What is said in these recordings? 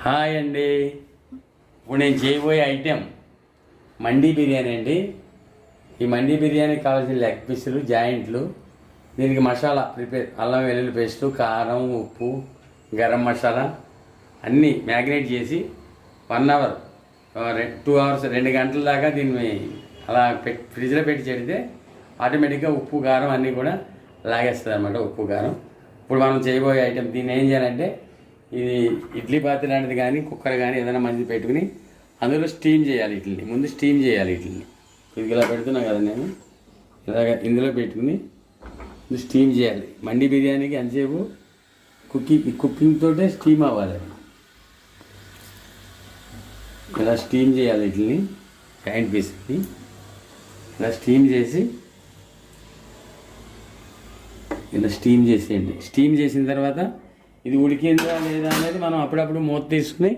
Hi అండి. ఇప్పుడు నేను చేయబోయే ఐటెం మండీ బిర్యానీ అండి. ఈ మండీ బిర్యానీకి కావాల్సిన లెగ్ పీసులు, జాయింట్లు, దీనికి మసాలా ప్రిపేర్, అల్లం వెల్లుల్లి పేస్టు, కారం, ఉప్పు, గరం మసాలా అన్నీ మ్యాగ్నేట్ చేసి 1 అవర్ 2 అవర్స్ 2 గంటల దాకా దీన్ని అలా ఫ్రిడ్జ్లో పెట్టి చెడితే ఆటోమేటిక్గా ఉప్పు కారం అన్నీ కూడా లాగేస్తుంది అనమాట. ఉప్పు కారం. ఇప్పుడు మనం చేయబోయే ఐటెం, దీన్ని ఏం చేయాలంటే ఇది ఇడ్లీ పాత్ర లాంటిది కానీ కుక్కర్ కానీ ఏదైనా మంది పెట్టుకుని అందులో స్టీమ్ చేయాలి. ఇడ్లీని ముందు స్టీమ్ చేయాలి. ఇడ్లీని ఇది ఇలా పెడుతున్నా కదా నేను, ఇలాగ ఇందులో పెట్టుకుని స్టీమ్ చేయాలి. మండీ బిర్యానీకి అంతసేపు కుకింగ్ తోటే స్టీమ్ అవ్వాలి. ఇలా స్టీమ్ చేయాలి. ఇడ్లీని జాయింట్ పీస్ని ఇలా స్టీమ్ చేసి ఇలా స్టీమ్ చేసేయండి. స్టీమ్ చేసిన తర్వాత ఇది ఉడికిందా లేదా అనేది మనం అప్పుడప్పుడు మూత తీసుకుని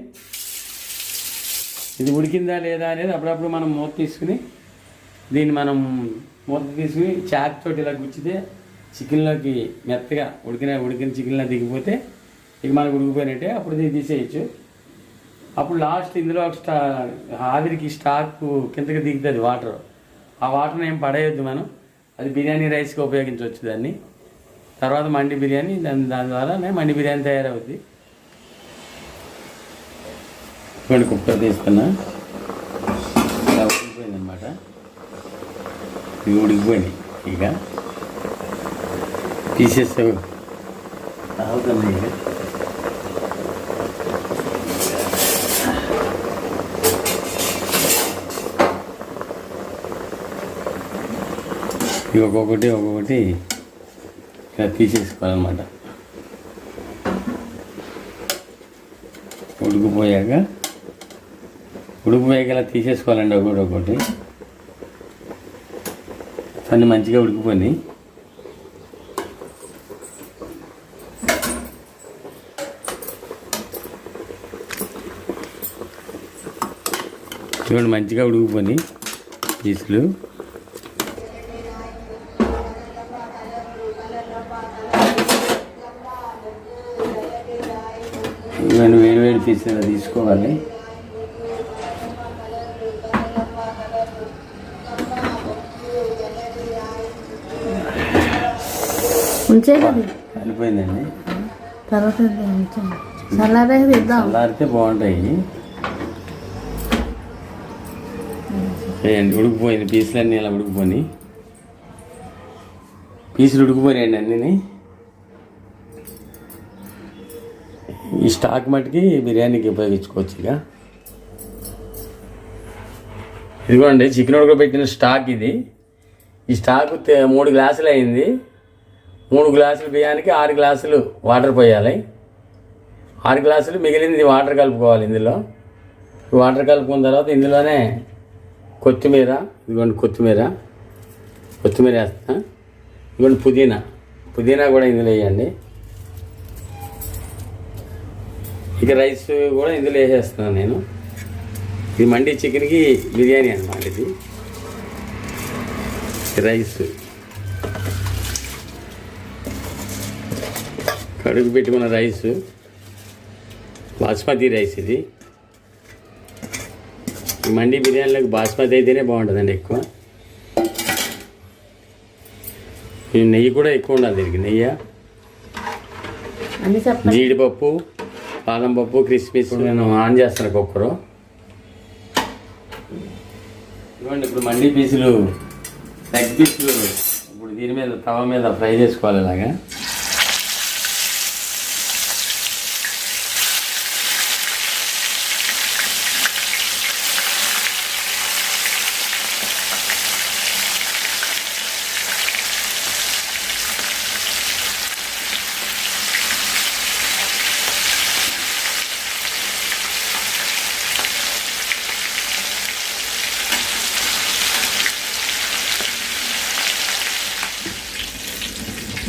దీన్ని మనం మూత తీసుకుని చాక్ తోటి ఇలా గుచ్చితే చికెన్లోకి మెత్తగా ఉడికిన చికెన్లో దిగిపోతే ఇక మనకు ఉడికిపోయినట్టే. అప్పుడు దీన్ని తీసేయచ్చు. అప్పుడు లాస్ట్ ఇందులో ఆవిరికి స్టాక్ కిందకి దిగుతుంది వాటర్. ఆ వాటర్ని ఏం పడేయద్దు మనం. అది బిర్యానీ రైస్కి ఉపయోగించవచ్చు దాన్ని. తర్వాత మండి బిర్యానీ దాని ద్వారానే మండి బిర్యానీ తయారవుద్ది. ఇప్పుడు కుక్కర్ తీసుకున్నా, ఇలా ఉడికిపోయింది అనమాట. ఇవి ఉడికిపోయినాయి. ఇక తీసేస్తావు అవుతుంది. ఇక ఒక్కొక్కటి ఇలా తీసేసుకోవాలన్నమాట. ఉడికిపోయాక ఇలా తీసేసుకోవాలండి. ఒకటి అన్నీ మంచిగా ఉడికిపోయినాయి. చూడండి, మంచిగా ఉడికిపోయినాయి పీసులు. నేను వేడి తీసుకోవాలి. కలిపోయిందండి. చల్లారితే బాగుంటాయి. ఉడికిపోయింది. పీసులన్నీ ఇలా ఉడికిపోయి పీసులు ఉడికిపోయాయండి అన్నీ. ఈ స్టాక్ మటుకి బిర్యానీకి ఉపయోగించుకోవచ్చు. ఇక ఇదిగోండి చికెన్ ఉడకబెట్టిన స్టాక్ ఇది. ఈ స్టాక్ 3 గ్లాసులు అయింది. 3 గ్లాసులు బియ్యానికి 6 గ్లాసులు వాటర్ పోయాలి. 6 గ్లాసులు మిగిలింది వాటర్ కలుపుకోవాలి. ఇందులో వాటర్ కలుపుకున్న తర్వాత ఇందులోనే కొత్తిమీర, ఇదిగోండి కొత్తిమీర వేస్తా. ఇదిగోండి పుదీనా కూడా ఇందులో వేయండి. ఇక రైస్ కూడా ఇందులో వేసేస్తున్నాను నేను. ఇది మండి చికెన్కి బిర్యానీ అన్నమాట. ఇది రైస్ కడుగు పెట్టుకున్న రైస్, బాస్మతి రైస్. ఇది ఈ మండి బిర్యానీలోకి బాస్మతి అయితేనే బాగుంటుందండి ఎక్కువ. నెయ్యి కూడా ఎక్కువ ఉండాలి దీనికి. నెయ్యి, జీడిపప్పు, బాదం పప్పు, క్రిస్మస్. నేను ఆన్ చేస్తాను కుక్కరు. ఇవ్వండి ఇప్పుడు మండీ పీసులు, లెగ్ పీసులు ఇప్పుడు దీని మీద తవ మీద ఫ్రై చేసుకోవాలి. ఇలాగా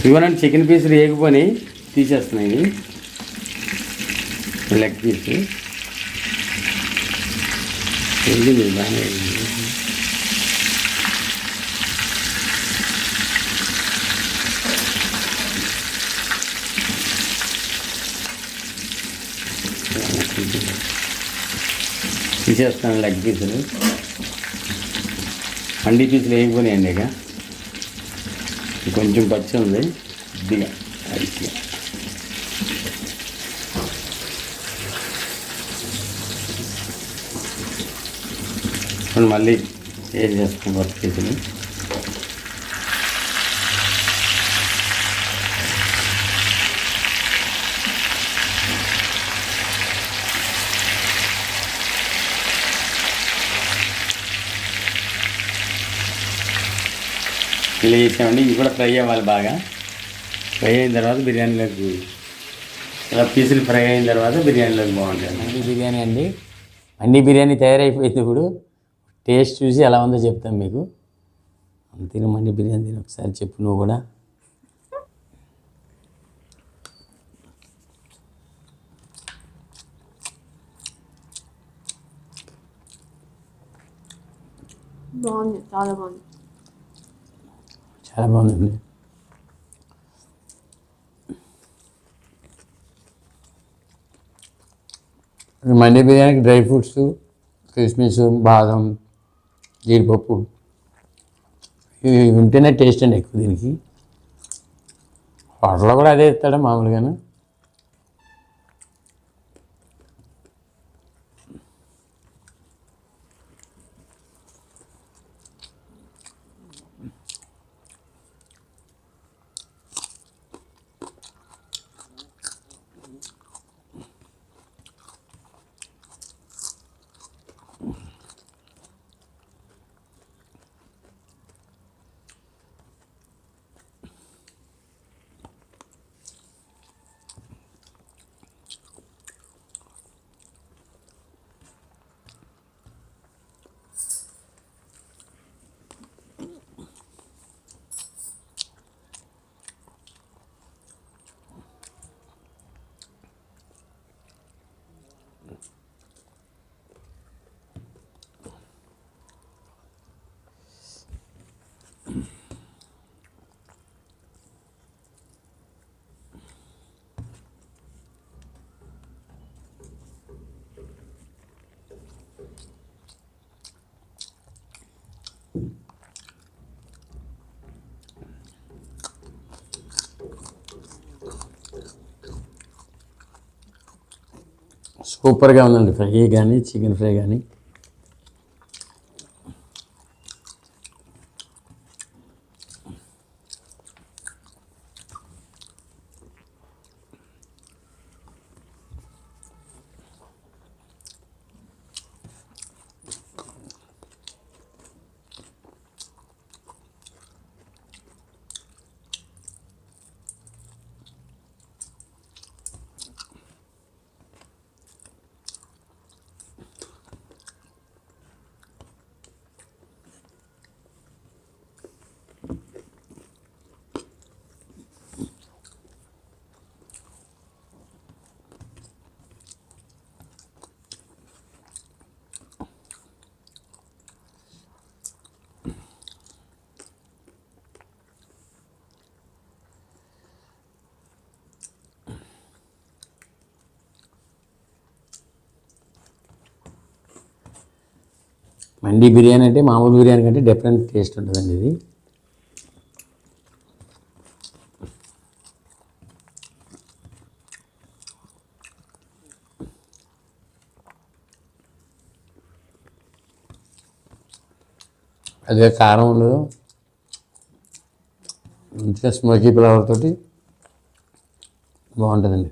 ఇవన్నీ చికెన్ పీసులు వేగిపోయి తీసేస్తున్నాయి. లెగ్ పీసు వేగింది బాగానే. తీసేస్తాను లెగ్ పీసులు. మండి పీసులు వేయకపోయాయండి. ఇక కొంచెం పచ్చి ఉంది కొద్దిగా లైట్గా. మళ్ళీ ఏం చేస్తాం వర్క్ పీసులు. ఇలా చేసామండి. ఇవి కూడా ఫ్రై అవ్వాలి బాగా. ఫ్రై అయిన తర్వాత బిర్యానీలోకి ఇలా పీసులు ఫ్రై అయిన తర్వాత బిర్యానీలోకి బాగుంటుంది. మండి బిర్యానీ అండి. మండి బిర్యానీ తయారైపోయింది. ఇప్పుడు టేస్ట్ చూసి ఎలా ఉందో చెప్తాను మీకు. తిని మండి బిర్యానీ తిని ఒకసారి చెప్పు నువ్వు కూడా. బాగుంది, చాలా బాగుంది. చాలా బాగుందండి. మండి బిర్యానీకి డ్రై ఫ్రూట్స్, కిస్మిస్, బాదం, జీడిపప్పు ఇవి ఉంటేనే టేస్ట్ అండి ఎక్కువ దీనికి. హోటల్లో కూడా అదే ఇస్తాడు మామూలుగాను. సూపర్గా ఉందండి. ఫ్రై కానీ చికెన్ ఫ్రై కానీ. మండి బిర్యానీ అంటే మామూలు బిర్యానీ కంటే డిఫరెంట్ టేస్ట్ ఉంటుందండి ఇది. అదే కారం ఉండదు, మంచిగా స్మోకీ ఫ్లేవర్ తోటి బాగుంటుందండి.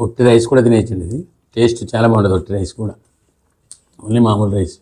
ఒట్టి రైస్ కూడా తినేయచ్చండి. ఇది టేస్ట్ చాలా బాగుంటుంది. ఒట్టి రైస్ కూడా, ఓన్లీ మామూలు రైస్.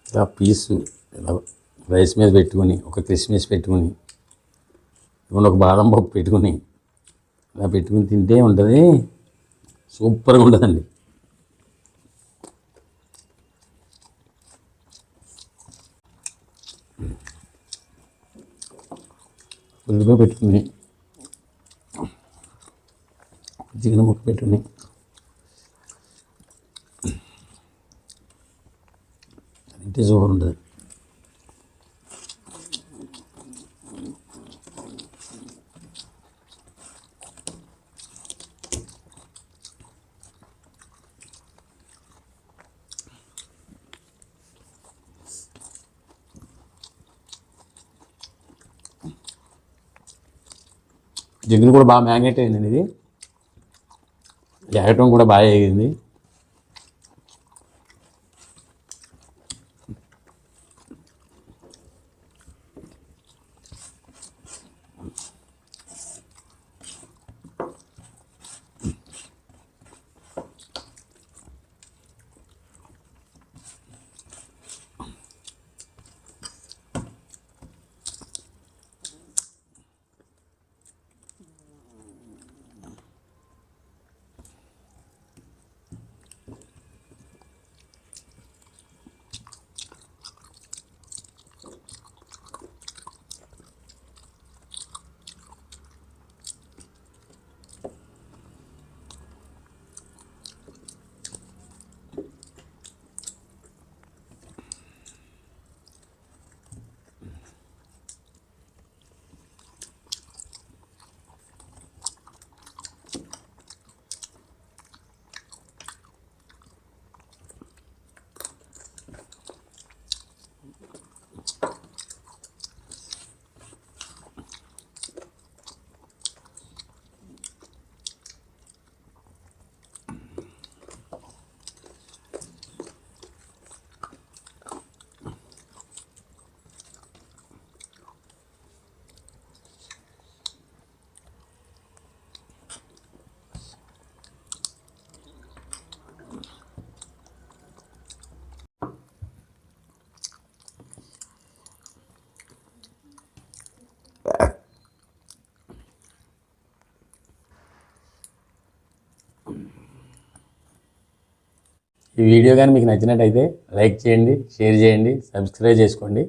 ఇలా పీసు ఇలా రైస్ మీద పెట్టుకొని, ఒక కిస్మిస్ పెట్టుకొని, ఒక బాదం పప్పు పెట్టుకొని, ఇలా పెట్టుకుని తింటే ఉంటుంది, సూపర్గా ఉంటుందండి. ఉల్లిపాయ పెట్టుకుని, చికెన్ ముక్క పెట్టుకుని, తింటే సూపర్ ఉంటుంది. చికెన్ కూడా బాగా మ్యాగ్నేట్ అయిందండి. ఇది ఏగటం కూడా బాగా వేగింది. ఈ వీడియో కానీ మీకు నచ్చినట్టయితే లైక్ చేయండి, షేర్ చేయండి, సబ్స్క్రైబ్ చేసుకోండి.